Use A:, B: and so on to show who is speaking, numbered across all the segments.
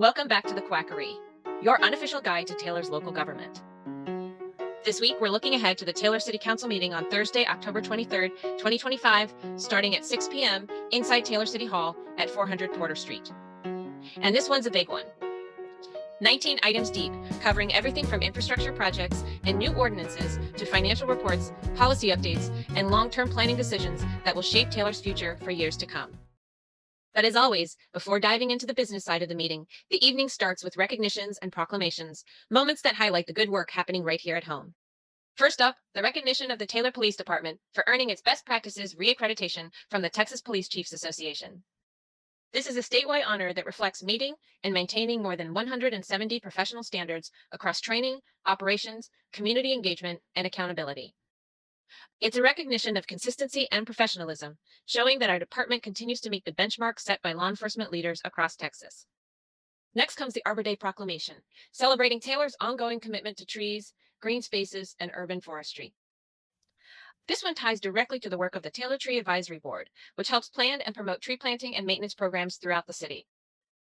A: Welcome back to the Quackery, your unofficial guide to Taylor's local government. This week, we're looking ahead to the Taylor City Council meeting on Thursday, October 23rd, 2025, starting at 6 p.m. inside Taylor City Hall at 400 Porter Street. And this one's a big one. 19 items deep, covering everything from infrastructure projects and new ordinances to financial reports, policy updates, and long-term planning decisions that will shape Taylor's future for years to come. But as always, before diving into the business side of the meeting, the evening starts with recognitions and proclamations, moments that highlight the good work happening right here at home. First up, the recognition of the Taylor Police Department for earning its Best Practices reaccreditation from the Texas Police Chiefs Association. This is a statewide honor that reflects meeting and maintaining more than 170 professional standards across training, operations, community engagement, and accountability. It's a recognition of consistency and professionalism, showing that our department continues to meet the benchmarks set by law enforcement leaders across Texas. Next comes the Arbor Day Proclamation, celebrating Taylor's ongoing commitment to trees, green spaces, and urban forestry. This one ties directly to the work of the Taylor Tree Advisory Board, which helps plan and promote tree planting and maintenance programs throughout the city.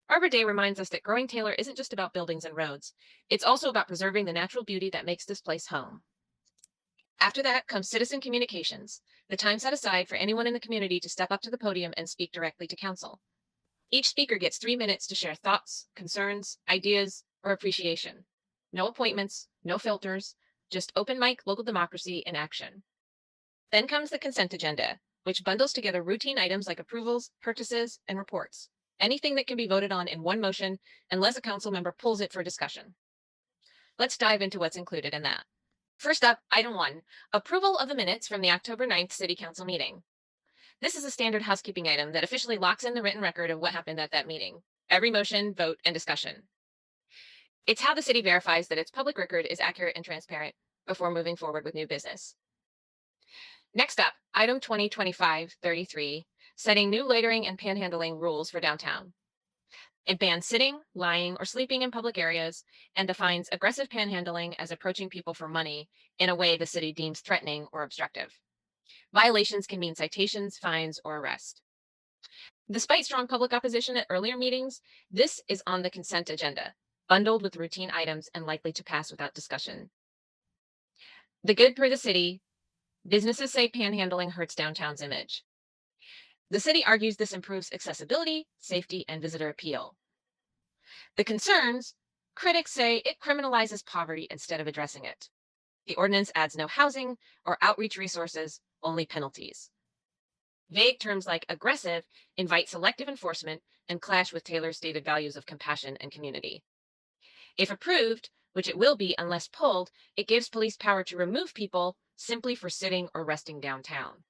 A: Arbor Day reminds us that growing Taylor isn't just about buildings and roads. It's also about preserving the natural beauty that makes this place home. After that comes citizen communications, the time set aside for anyone in the community to step up to the podium and speak directly to council. Each speaker gets 3 minutes to share thoughts, concerns, ideas, or appreciation. No appointments, no filters, just open mic local democracy in action. Then comes the consent agenda, which bundles together routine items like approvals, purchases, and reports. Anything that can be voted on in one motion unless a council member pulls it for discussion. Let's dive into what's included in that. First up, item 1, approval of the minutes from the October 9th City Council meeting. This is a standard housekeeping item that officially locks in the written record of what happened at that meeting. Every motion, vote, and discussion. It's how the city verifies that its public record is accurate and transparent before moving forward with new business. Next up, item 2025-33, setting new loitering and panhandling rules for downtown. It bans sitting, lying, or sleeping in public areas and defines aggressive panhandling as approaching people for money in a way the city deems threatening or obstructive. Violations can mean citations, fines, or arrest. Despite strong public opposition at earlier meetings, this is on the consent agenda, bundled with routine items and likely to pass without discussion. The good for the city. Businesses say panhandling hurts downtown's image. The city argues this improves accessibility, safety, and visitor appeal. The concerns, critics say it criminalizes poverty instead of addressing it. The ordinance adds no housing or outreach resources, only penalties. Vague terms like aggressive invite selective enforcement and clash with Taylor's stated values of compassion and community. If approved, which it will be unless pulled, it gives police power to remove people simply for sitting or resting downtown.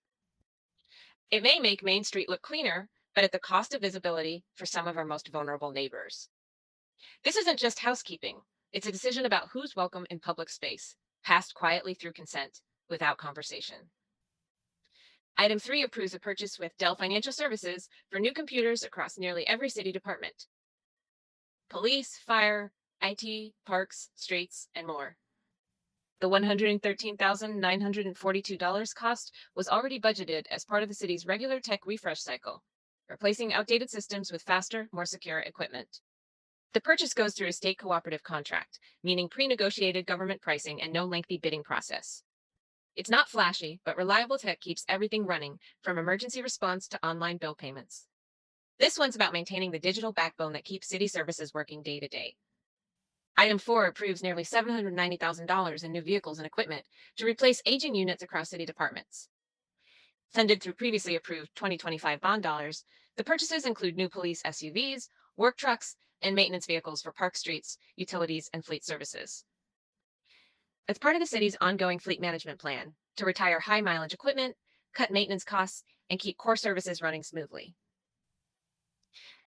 A: It may make Main Street look cleaner, but at the cost of visibility for some of our most vulnerable neighbors. This isn't just housekeeping. It's a decision about who's welcome in public space, passed quietly through consent, without conversation. Item 3 approves a purchase with Dell Financial Services for new computers across nearly every city department. Police, fire, IT, parks, streets, and more. The $113,942 cost was already budgeted as part of the city's regular tech refresh cycle, replacing outdated systems with faster, more secure equipment. The purchase goes through a state cooperative contract, meaning pre-negotiated government pricing and no lengthy bidding process. It's not flashy, but reliable tech keeps everything running, from emergency response to online bill payments. This one's about maintaining the digital backbone that keeps city services working day to day. Item 4 approves nearly $790,000 in new vehicles and equipment to replace aging units across city departments. Funded through previously approved 2025 bond dollars, the purchases include new police SUVs, work trucks, and maintenance vehicles for park streets, utilities, and fleet services. As part of the city's ongoing fleet management plan to retire high-mileage equipment, cut maintenance costs, and keep core services running smoothly.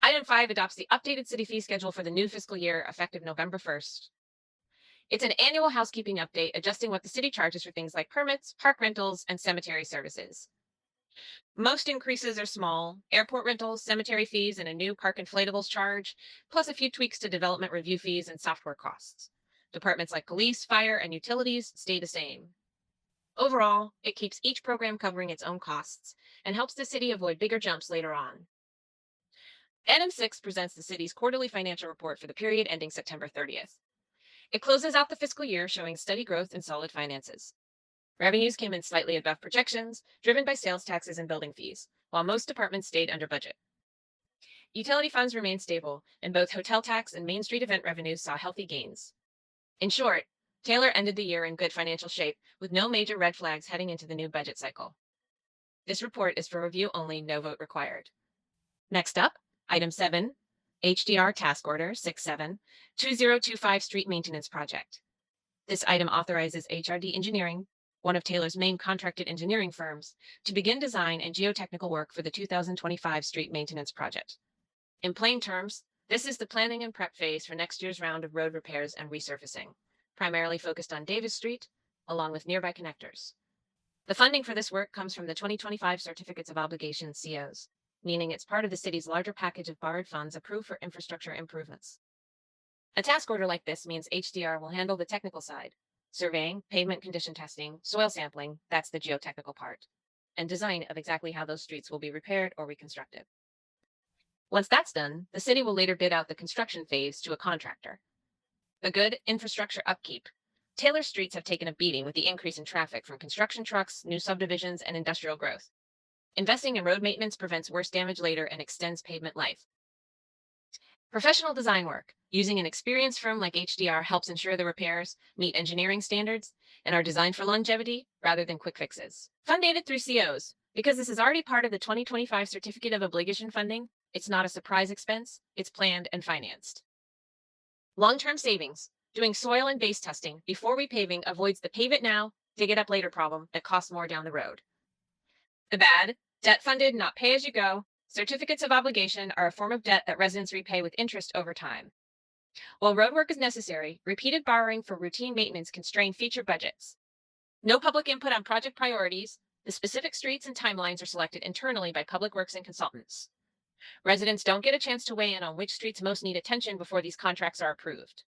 A: Item 5 adopts the updated city fee schedule for the new fiscal year effective November 1st. It's an annual housekeeping update adjusting what the city charges for things like permits, park rentals, and cemetery services. Most increases are small: airport rentals, cemetery fees, and a new park inflatables charge, plus a few tweaks to development review fees and software costs. Departments like police, fire, and utilities stay the same. Overall, it keeps each program covering its own costs and helps the city avoid bigger jumps later on. Item 6 presents the city's quarterly financial report for the period ending September 30th. It closes out the fiscal year showing steady growth and solid finances. Revenues came in slightly above projections, driven by sales taxes and building fees, while most departments stayed under budget. Utility funds remained stable, and both hotel tax and Main Street event revenues saw healthy gains. In short, Taylor ended the year in good financial shape, with no major red flags heading into the new budget cycle. This report is for review only, no vote required. Next up, Item 7, HDR Task Order 67-2025 Street Maintenance Project. This item authorizes HRD Engineering, one of Taylor's main contracted engineering firms, to begin design and geotechnical work for the 2025 street maintenance project. In plain terms, this is the planning and prep phase for next year's round of road repairs and resurfacing, primarily focused on Davis Street, along with nearby connectors. The funding for this work comes from the 2025 Certificates of Obligation COs, meaning it's part of the city's larger package of borrowed funds approved for infrastructure improvements. A task order like this means HDR will handle the technical side: surveying, pavement condition testing, soil sampling, that's the geotechnical part, and design of exactly how those streets will be repaired or reconstructed. Once that's done, the city will later bid out the construction phase to a contractor. A good infrastructure upkeep. Taylor streets have taken a beating with the increase in traffic from construction trucks, new subdivisions, and industrial growth. Investing in road maintenance prevents worse damage later and extends pavement life. Professional design work, using an experienced firm like HDR, helps ensure the repairs meet engineering standards and are designed for longevity rather than quick fixes. Fundated through COs. Because this is already part of the 2025 Certificate of Obligation funding, it's not a surprise expense, it's planned and financed. Long-term savings. Doing soil and base testing before repaving avoids the pave it now, dig it up later problem that costs more down the road. The bad, debt-funded, not pay-as-you-go. Certificates of obligation are a form of debt that residents repay with interest over time. While roadwork is necessary, repeated borrowing for routine maintenance can strain future budgets. No public input on project priorities. The specific streets and timelines are selected internally by Public Works and consultants. Residents don't get a chance to weigh in on which streets most need attention before these contracts are approved.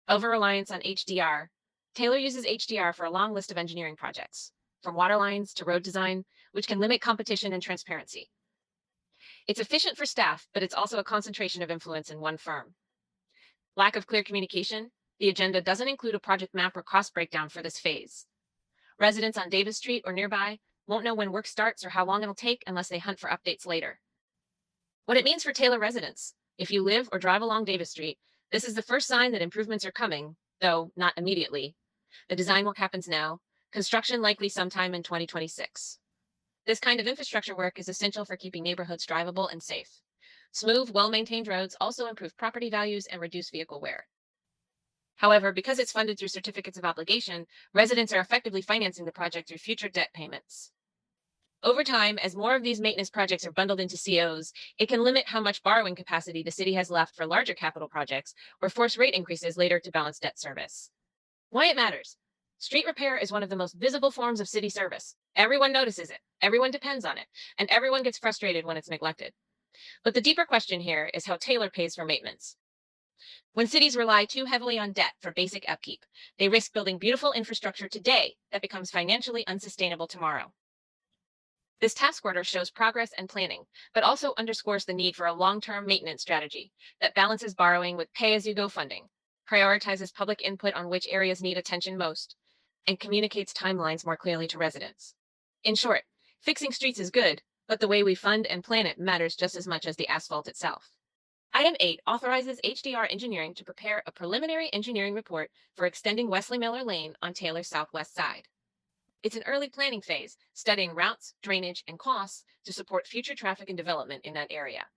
A: Over-reliance on HDR. Taylor uses HDR for a long list of engineering projects, from water lines to road design, which can limit competition and transparency. It's efficient for staff, but it's also a concentration of influence in one firm. Lack of clear communication. The agenda doesn't include a project map or cost breakdown for this phase. Residents on Davis Street or nearby won't know when work starts or how long it'll take unless they hunt for updates later. What it means for Taylor residents. If you live or drive along Davis Street, this is the first sign that improvements are coming, though not immediately. The design work happens now, construction likely sometime in 2026. This kind of infrastructure work is essential for keeping neighborhoods drivable and safe. Smooth, well-maintained roads also improve property values and reduce vehicle wear. However, because it's funded through certificates of obligation, residents are effectively financing the project through future debt payments. Over time, as more of these maintenance projects are bundled into COs, it can limit how much borrowing capacity the city has left for larger capital projects or force rate increases later to balance debt service. Why it matters. Street repair is one of the most visible forms of city service. Everyone notices it, everyone depends on it, and everyone gets frustrated when it's neglected. But the deeper question here is how Taylor pays for maintenance. When cities rely too heavily on debt for basic upkeep, they risk building beautiful infrastructure today that becomes financially unsustainable tomorrow. This task order shows progress and planning, but also underscores the need for a long-term maintenance strategy that balances borrowing with pay-as-you-go funding, prioritizes public input on which areas need attention most, and communicates timelines more clearly to residents. In short, fixing streets is good, but the way we fund and plan it matters just as much as the asphalt itself. Item 8 authorizes HDR Engineering to prepare a preliminary engineering report for extending Wesley Miller Lane on Taylor's southwest side. It's an early planning phase, studying routes, drainage, and costs to support future traffic and development in that area.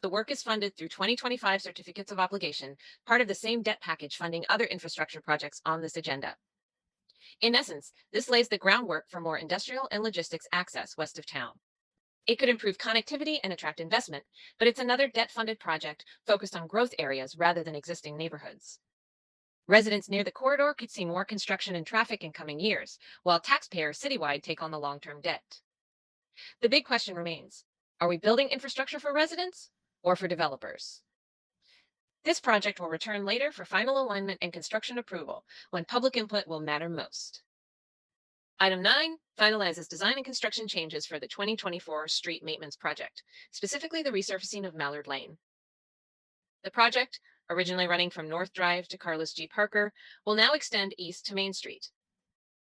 A: The work is funded through 2025 Certificates of Obligation, part of the same debt package funding other infrastructure projects on this agenda. In essence, this lays the groundwork for more industrial and logistics access west of town. It could improve connectivity and attract investment, but it's another debt-funded project focused on growth areas rather than existing neighborhoods. Residents near the corridor could see more construction and traffic in coming years, while taxpayers citywide take on the long-term debt. The big question remains, are we building infrastructure for residents or for developers? This project will return later for final alignment and construction approval, when public input will matter most. Item 9 finalizes design and construction changes for the 2024 street maintenance project, specifically the resurfacing of Mallard Lane. The project, originally running from North Drive to Carlos G. Parker, will now extend east to Main Street.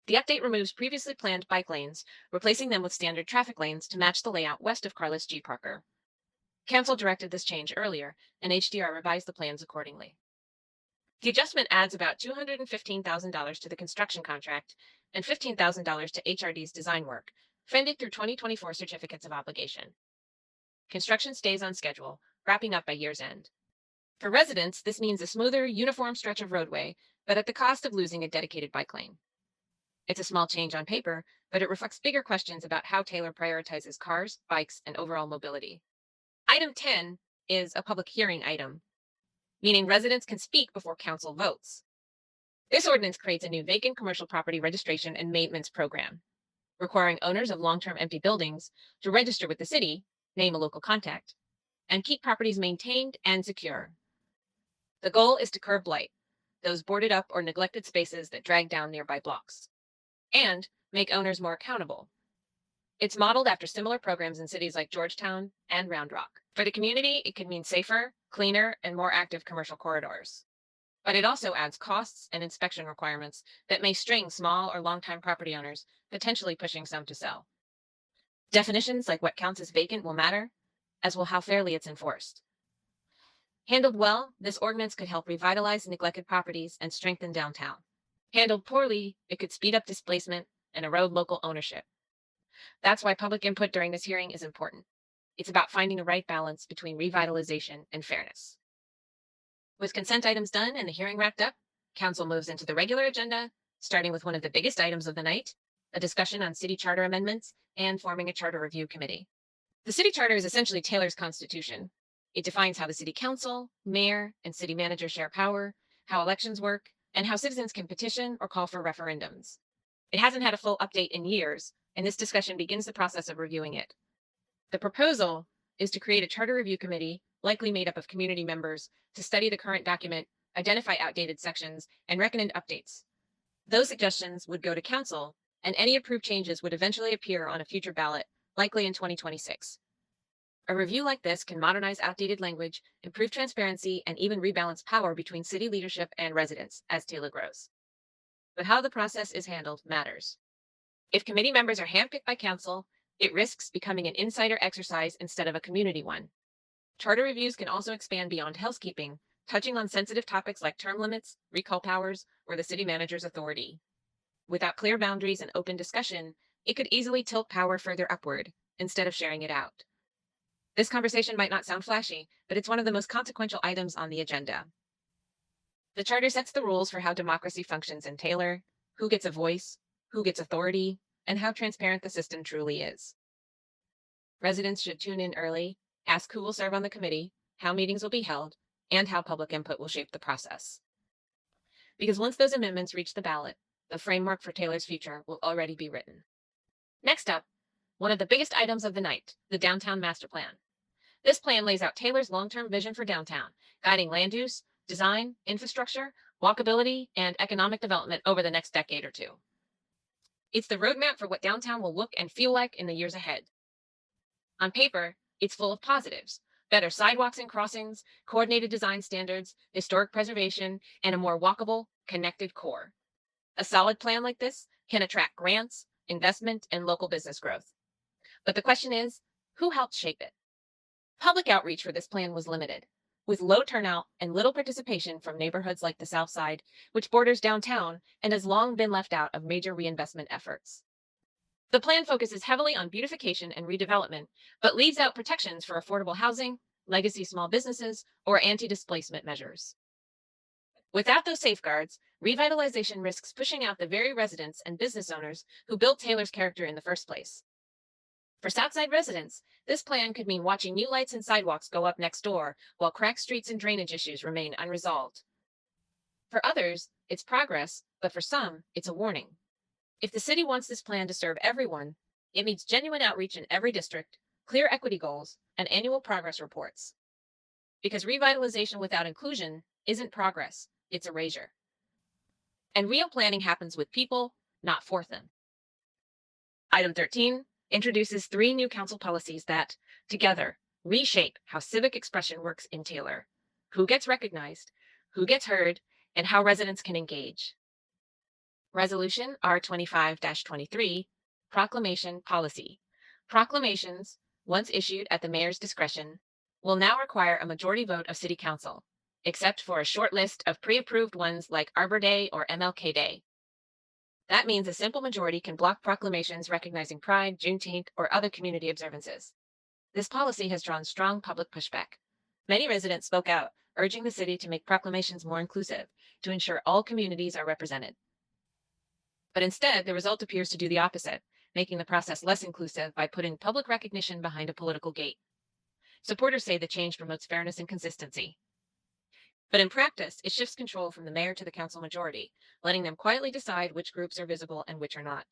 A: The update removes previously planned bike lanes, replacing them with standard traffic lanes to match the layout west of Carlos G. Parker. Council directed this change earlier, and HDR revised the plans accordingly. The adjustment adds about $215,000 to the construction contract and $15,000 to HRD's design work, funded through 2024 certificates of obligation. Construction stays on schedule, wrapping up by year's end. For residents, this means a smoother, uniform stretch of roadway, but at the cost of losing a dedicated bike lane. It's a small change on paper, but it reflects bigger questions about how Taylor prioritizes cars, bikes, and overall mobility. Item 10 is a public hearing item, meaning residents can speak before council votes. This ordinance creates a new vacant commercial property registration and maintenance program, requiring owners of long-term empty buildings to register with the city, name a local contact, and keep properties maintained and secure. The goal is to curb blight, those boarded up or neglected spaces that drag down nearby blocks, and make owners more accountable. It's modeled after similar programs in cities like Georgetown and Round Rock. For the community, it could mean safer, cleaner, and more active commercial corridors. But it also adds costs and inspection requirements that may string small or long-time property owners, potentially pushing some to sell. Definitions like what counts as vacant will matter, as will how fairly it's enforced. Handled well, this ordinance could help revitalize neglected properties and strengthen downtown. Handled poorly, it could speed up displacement and erode local ownership. That's why public input during this hearing is important. It's about finding the right balance between revitalization and fairness. With consent items done and the hearing wrapped up, council moves into the regular agenda, starting with one of the biggest items of the night, a discussion on city charter amendments and forming a charter review committee. The city charter is essentially Taylor's constitution. It defines how the city council, mayor, and city manager share power, how elections work, and how citizens can petition or call for referendums. It hasn't had a full update in years, and this discussion begins the process of reviewing it. The proposal is to create a charter review committee, likely made up of community members, to study the current document, identify outdated sections, and recommend updates. Those suggestions would go to council, and any approved changes would eventually appear on a future ballot, likely in 2026. A review like this can modernize outdated language, improve transparency, and even rebalance power between city leadership and residents as Taylor grows. But how the process is handled matters. If committee members are handpicked by council, it risks becoming an insider exercise instead of a community one. Charter reviews can also expand beyond housekeeping, touching on sensitive topics like term limits, recall powers, or the city manager's authority. Without clear boundaries and open discussion, it could easily tilt power further upward instead of sharing it out. This conversation might not sound flashy, but it's one of the most consequential items on the agenda. The charter sets the rules for how democracy functions in Taylor, who gets a voice, who gets authority, and how transparent the system truly is. Residents should tune in early, ask who will serve on the committee, how meetings will be held, and how public input will shape the process. Because once those amendments reach the ballot, the framework for Taylor's future will already be written. Next up, one of the biggest items of the night, the Downtown Master Plan. This plan lays out Taylor's long-term vision for downtown, guiding land use, design, infrastructure, walkability, and economic development over the next decade or two. It's the roadmap for what downtown will look and feel like in the years ahead. On paper, it's full of positives: better sidewalks and crossings, coordinated design standards, historic preservation, and a more walkable, connected core. A solid plan like this can attract grants, investment, and local business growth. But the question is, who helped shape it? Public outreach for this plan was limited, with low turnout and little participation from neighborhoods like the South Side, which borders downtown and has long been left out of major reinvestment efforts. The plan focuses heavily on beautification and redevelopment, but leaves out protections for affordable housing, legacy small businesses, or anti-displacement measures. Without those safeguards, revitalization risks pushing out the very residents and business owners who built Taylor's character in the first place. For Southside residents, this plan could mean watching new lights and sidewalks go up next door while cracked streets and drainage issues remain unresolved. For others, it's progress, but for some, it's a warning. If the city wants this plan to serve everyone, it needs genuine outreach in every district, clear equity goals, and annual progress reports. Because revitalization without inclusion isn't progress, it's erasure. And real planning happens with people, not for them. Item 13 introduces 3 new council policies that, together, reshape how civic expression works in Taylor, who gets recognized, who gets heard, and how residents can engage. Resolution R25-23, Proclamation Policy. Proclamations, once issued at the mayor's discretion, will now require a majority vote of City Council, except for a short list of pre-approved ones like Arbor Day or MLK Day. That means a simple majority can block proclamations recognizing Pride, Juneteenth, or other community observances. This policy has drawn strong public pushback. Many residents spoke out, urging the city to make proclamations more inclusive to ensure all communities are represented. But instead, the result appears to do the opposite, making the process less inclusive by putting public recognition behind a political gate. Supporters say the change promotes fairness and consistency. But in practice, it shifts control from the mayor to the council majority, letting them quietly decide which groups are visible and which are not.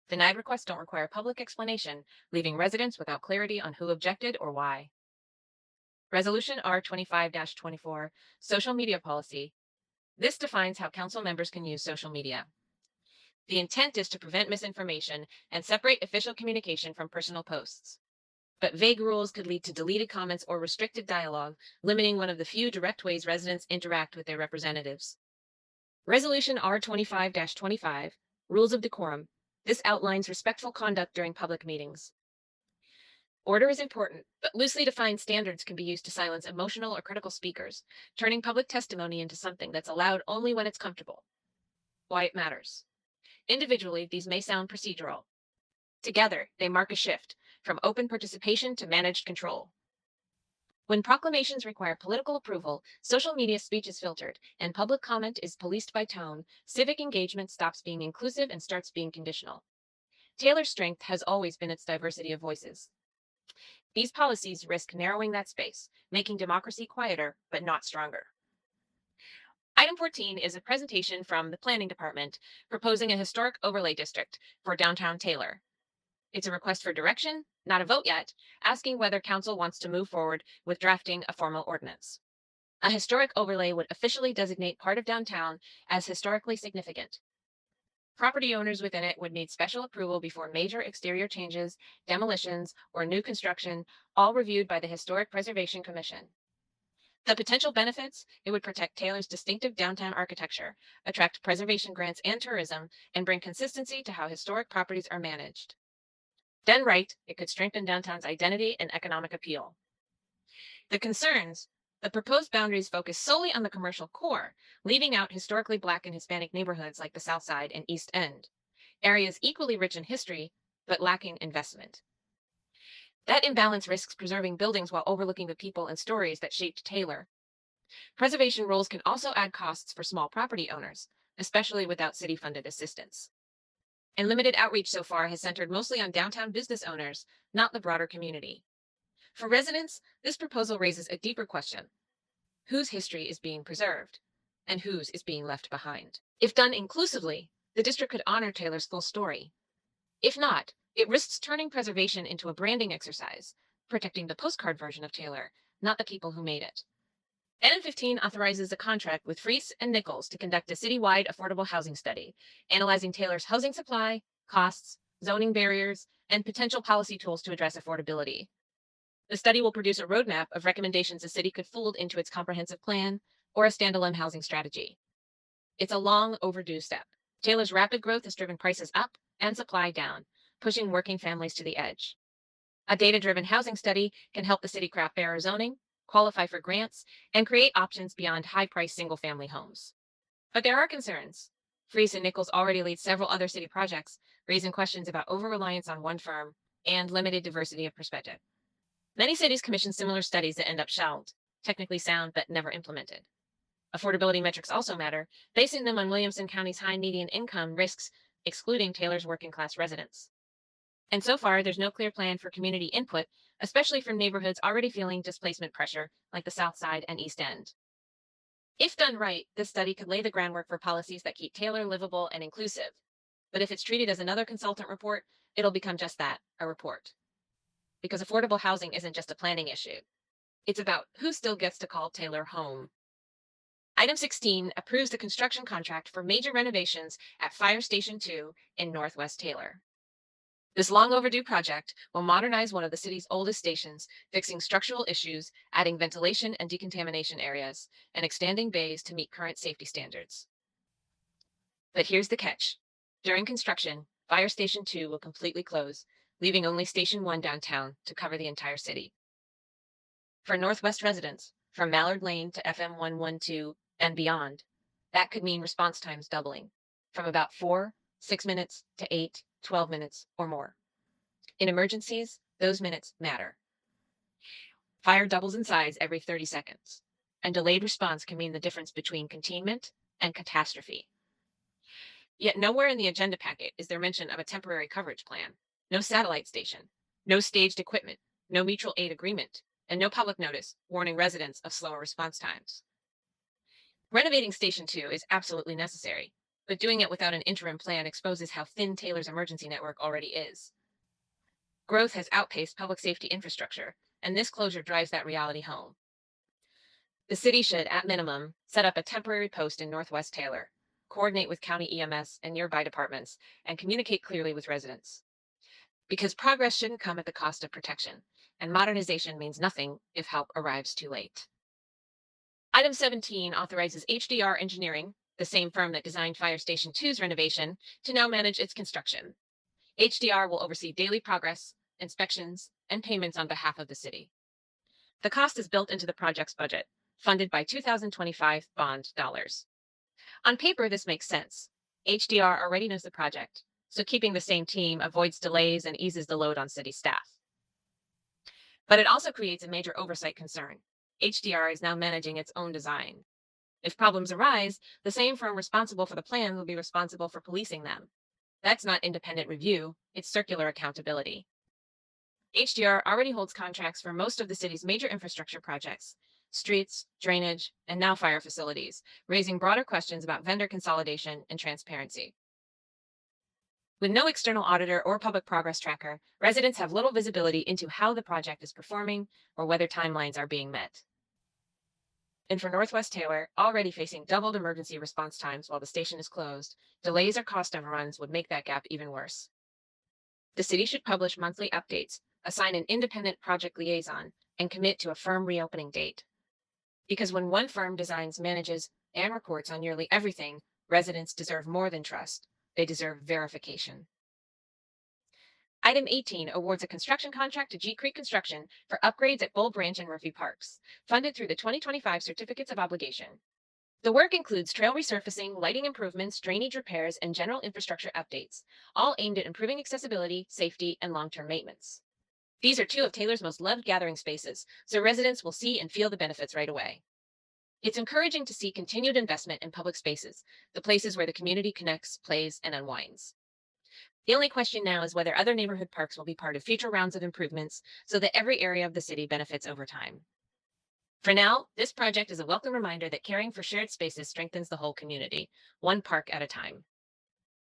A: Denied requests don't require public explanation, leaving residents without clarity on who objected or why. Resolution R25-24, Social Media Policy. This defines how council members can use social media. The intent is to prevent misinformation and separate official communication from personal posts. But vague rules could lead to deleted comments or restricted dialogue, limiting one of the few direct ways residents interact with their representatives. Resolution R25-25, Rules of Decorum. This outlines respectful conduct during public meetings. Order is important, but loosely defined standards can be used to silence emotional or critical speakers, turning public testimony into something that's allowed only when it's comfortable. Why it matters. Individually, these may sound procedural. Together, they mark a shift from open participation to managed control. When proclamations require political approval, social media speech is filtered, and public comment is policed by tone, civic engagement stops being inclusive and starts being conditional. Taylor's strength has always been its diversity of voices. These policies risk narrowing that space, making democracy quieter but not stronger. Item 14 is a presentation from the Planning Department proposing a historic overlay district for downtown Taylor. It's a request for direction, not a vote yet, asking whether council wants to move forward with drafting a formal ordinance. A historic overlay would officially designate part of downtown as historically significant. Property owners within it would need special approval before major exterior changes, demolitions, or new construction, all reviewed by the Historic Preservation Commission. The potential benefits: it would protect Taylor's distinctive downtown architecture, attract preservation grants and tourism, and bring consistency to how historic properties are managed. Done right, it could strengthen downtown's identity and economic appeal. The concerns: the proposed boundaries focus solely on the commercial core, leaving out historically Black and Hispanic neighborhoods like the South Side and East End, areas equally rich in history, but lacking investment. That imbalance risks preserving buildings while overlooking the people and stories that shaped Taylor. Preservation rules can also add costs for small property owners, especially without city-funded assistance. And limited outreach so far has centered mostly on downtown business owners, not the broader community. For residents, this proposal raises a deeper question: whose history is being preserved, and whose is being left behind? If done inclusively, the district could honor Taylor's full story. If not, it risks turning preservation into a branding exercise, protecting the postcard version of Taylor, not the people who made it. Item 15 authorizes a contract with Freese and Nichols to conduct a citywide affordable housing study, analyzing Taylor's housing supply, costs, zoning barriers, and potential policy tools to address affordability. The study will produce a roadmap of recommendations the city could fold into its comprehensive plan or a standalone housing strategy. It's a long overdue step. Taylor's rapid growth has driven prices up and supply down, pushing working families to the edge. A data-driven housing study can help the city craft fairer zoning, qualify for grants, and create options beyond high-priced single-family homes. But there are concerns. Freese and Nichols already lead several other city projects, raising questions about over-reliance on one firm and limited diversity of perspective. Many cities commission similar studies that end up shelved, technically sound but never implemented. Affordability metrics also matter. Basing them on Williamson County's high median income risks excluding Taylor's working-class residents. And so far, there's no clear plan for community input, especially from neighborhoods already feeling displacement pressure, like the South Side and East End. If done right, this study could lay the groundwork for policies that keep Taylor livable and inclusive. But if it's treated as another consultant report, it'll become just that, a report. Because affordable housing isn't just a planning issue. It's about who still gets to call Taylor home. Item 16 approves the construction contract for major renovations at Fire Station 2 in Northwest Taylor. This long overdue project will modernize one of the city's oldest stations, fixing structural issues, adding ventilation and decontamination areas, and expanding bays to meet current safety standards. But here's the catch. During construction, Fire Station 2 will completely close, leaving only Station 1 downtown to cover the entire city. For Northwest residents, from Mallard Lane to FM 112 and beyond, that could mean response times doubling, from about 6 minutes to 12 minutes or more. In emergencies, those minutes matter. Fire doubles in size every 30 seconds, and delayed response can mean the difference between containment and catastrophe. Yet nowhere in the agenda packet is there mention of a temporary coverage plan. No satellite station, no staged equipment, no mutual aid agreement, and no public notice warning residents of slower response times. Renovating Station 2 is absolutely necessary, but doing it without an interim plan exposes how thin Taylor's emergency network already is. Growth has outpaced public safety infrastructure, and this closure drives that reality home. The city should, at minimum, set up a temporary post in Northwest Taylor, coordinate with county EMS and nearby departments, and communicate clearly with residents. Because progress shouldn't come at the cost of protection, and modernization means nothing if help arrives too late. Item 17 authorizes HDR Engineering, the same firm that designed Fire Station 2's renovation, to now manage its construction. HDR will oversee daily progress, inspections, and payments on behalf of the city. The cost is built into the project's budget, funded by 2025 bond dollars. On paper, this makes sense. HDR already knows the project, so keeping the same team avoids delays and eases the load on city staff. But it also creates a major oversight concern. HDR is now managing its own design. If problems arise, the same firm responsible for the plan will be responsible for policing them. That's not independent review, it's circular accountability. HDR already holds contracts for most of the city's major infrastructure projects, streets, drainage, and now fire facilities, raising broader questions about vendor consolidation and transparency. With no external auditor or public progress tracker, residents have little visibility into how the project is performing or whether timelines are being met. And for Northwest Taylor, already facing doubled emergency response times while the station is closed, delays or cost overruns would make that gap even worse. The city should publish monthly updates, assign an independent project liaison, and commit to a firm reopening date. Because when one firm designs, manages, and reports on nearly everything, residents deserve more than trust. They deserve verification. Item 18 awards a construction contract to G Creek Construction for upgrades at Bull Branch and Murphy Parks, funded through the 2025 Certificates of Obligation. The work includes trail resurfacing, lighting improvements, drainage repairs, and general infrastructure updates, all aimed at improving accessibility, safety, and long-term maintenance. These are two of Taylor's most loved gathering spaces, so residents will see and feel the benefits right away. It's encouraging to see continued investment in public spaces, the places where the community connects, plays, and unwinds. The only question now is whether other neighborhood parks will be part of future rounds of improvements so that every area of the city benefits over time. For now, this project is a welcome reminder that caring for shared spaces strengthens the whole community, one park at a time.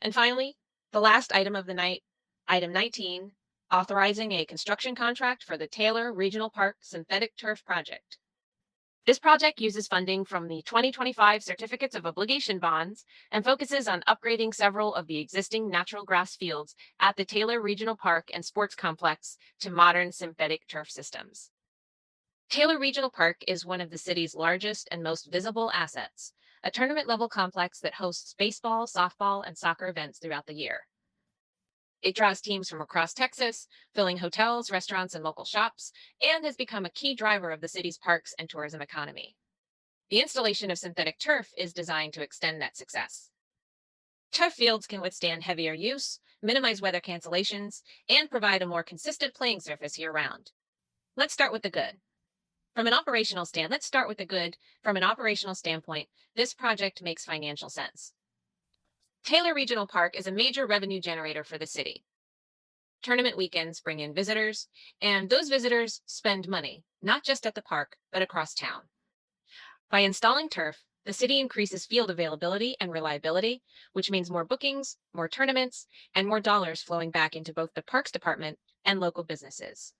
A: And finally, the last item of the night, item 19, authorizing a construction contract for the Taylor Regional Park Synthetic Turf Project. This project uses funding from the 2025 Certificates of Obligation bonds and focuses on upgrading several of the existing natural grass fields at the Taylor Regional Park and Sports Complex to modern synthetic turf systems. Taylor Regional Park is one of the city's largest and most visible assets, a tournament-level complex that hosts baseball, softball, and soccer events throughout the year. It draws teams from across Texas, filling hotels, restaurants, and local shops, and has become a key driver of the city's parks and tourism economy. The installation of synthetic turf is designed to extend that success. Turf fields can withstand heavier use, minimize weather cancellations, and provide a more consistent playing surface year-round. Let's start with the good. From an operational standpoint, this project makes financial sense. Taylor Regional Park is a major revenue generator for the city. Tournament weekends bring in visitors, and those visitors spend money, not just at the park, but across town. By installing turf, the city increases field availability and reliability, which means more bookings, more tournaments, and more dollars flowing back into both the Parks Department and local businesses.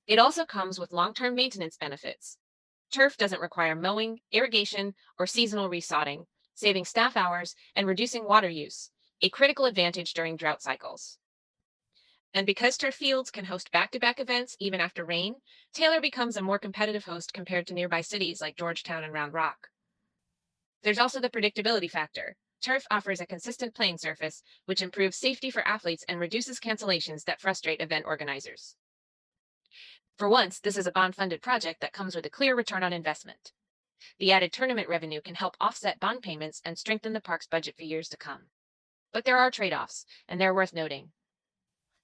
A: It also comes with long-term maintenance benefits. Turf doesn't require mowing, irrigation, or seasonal resodding, saving staff hours and reducing water use, a critical advantage during drought cycles. And because turf fields can host back-to-back events even after rain, Taylor becomes a more competitive host compared to nearby cities like Georgetown and Round Rock. There's also the predictability factor. Turf offers a consistent playing surface, which improves safety for athletes and reduces cancellations that frustrate event organizers. For once, this is a bond-funded project that comes with a clear return on investment. The added tournament revenue can help offset bond payments and strengthen the park's budget for years to come. But there are trade-offs, and they're worth noting.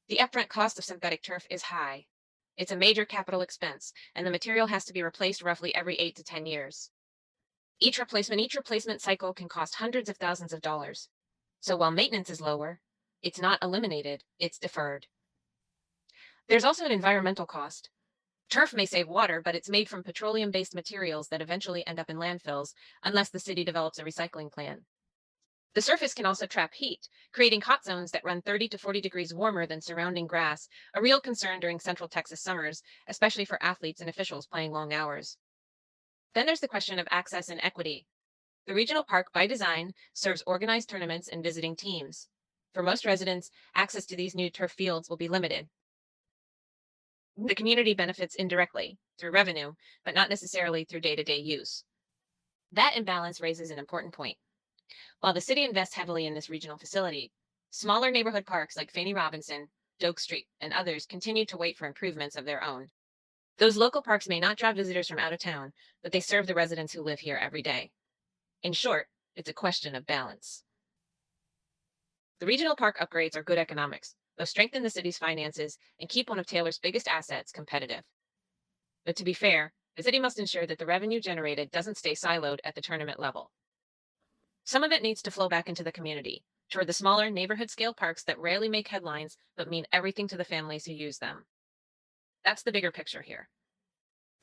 A: The upfront cost of synthetic turf is high. It's a major capital expense, and the material has to be replaced roughly every 8 to 10 years. Each replacement cycle can cost hundreds of thousands of dollars. So while maintenance is lower, it's not eliminated, it's deferred. There's also an environmental cost. Turf may save water, but it's made from petroleum-based materials that eventually end up in landfills unless the city develops a recycling plan. The surface can also trap heat, creating hot zones that run 30 to 40 degrees warmer than surrounding grass, a real concern during Central Texas summers, especially for athletes and officials playing long hours. Then there's the question of access and equity. The regional park, by design, serves organized tournaments and visiting teams. For most residents, access to these new turf fields will be limited. The community benefits indirectly, through revenue, but not necessarily through day-to-day use. That imbalance raises an important point. While the city invests heavily in this regional facility, smaller neighborhood parks like Fannie Robinson, Doak Street, and others continue to wait for improvements of their own. Those local parks may not draw visitors from out of town, but they serve the residents who live here every day. In short, it's a question of balance. The regional park upgrades are good economics. They'll strengthen the city's finances and keep one of Taylor's biggest assets competitive. But to be fair, the city must ensure that the revenue generated doesn't stay siloed at the tournament level. Some of it needs to flow back into the community, toward the smaller neighborhood-scale parks that rarely make headlines but mean everything to the families who use them. That's the bigger picture here.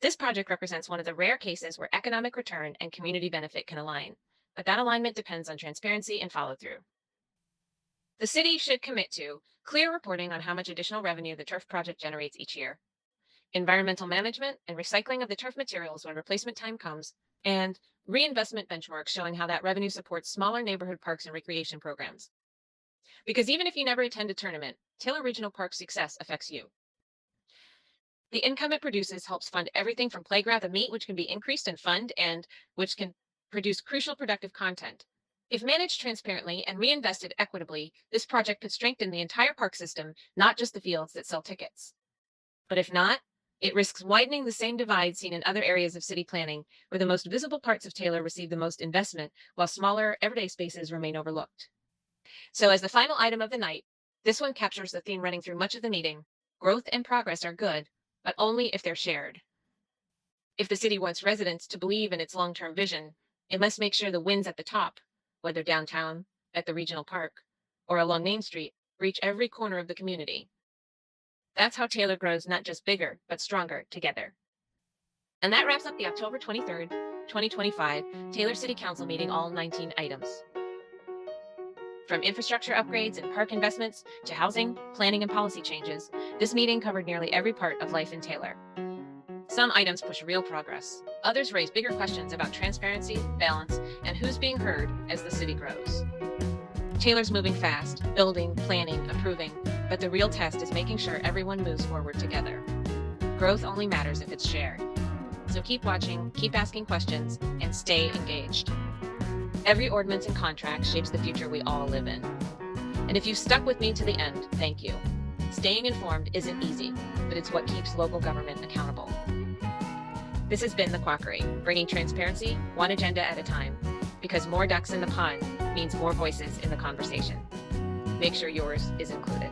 A: This project represents one of the rare cases where economic return and community benefit can align, but that alignment depends on transparency and follow-through. The city should commit to clear reporting on how much additional revenue the turf project generates each year, environmental management and recycling of the turf materials when replacement time comes, and reinvestment benchmarks showing how that revenue supports smaller neighborhood parks and recreation programs. Because even if you never attend a tournament, Taylor Regional Park's success affects you. The income it produces helps fund everything from playground to meat, which can be increased and fund, and which can produce crucial productive content. If managed transparently and reinvested equitably, this project could strengthen the entire park system, not just the fields that sell tickets. But if not, it risks widening the same divide seen in other areas of city planning, where the most visible parts of Taylor receive the most investment, while smaller, everyday spaces remain overlooked. So as the final item of the night, this one captures the theme running through much of the meeting. Growth and progress are good, but only if they're shared. If the city wants residents to believe in its long-term vision, it must make sure the wins at the top, whether downtown, at the regional park, or along Main Street, reach every corner of the community. That's how Taylor grows not just bigger, but stronger together. And that wraps up the October 23rd, 2025 Taylor City Council meeting, all 19 items. From infrastructure upgrades and park investments to housing, planning, and policy changes, this meeting covered nearly every part of life in Taylor. Some items push real progress. Others raise bigger questions about transparency, balance, and who's being heard as the city grows. Taylor's moving fast, building, planning, approving, but the real test is making sure everyone moves forward together. Growth only matters if it's shared. So keep watching, keep asking questions, and stay engaged. Every ordinance and contract shapes the future we all live in. And if you've stuck with me to the end, thank you. Staying informed isn't easy, but it's what keeps local government accountable. This has been the Quackery, bringing transparency one agenda at a time, because more ducks in the pond means more voices in the conversation. Make sure yours is included.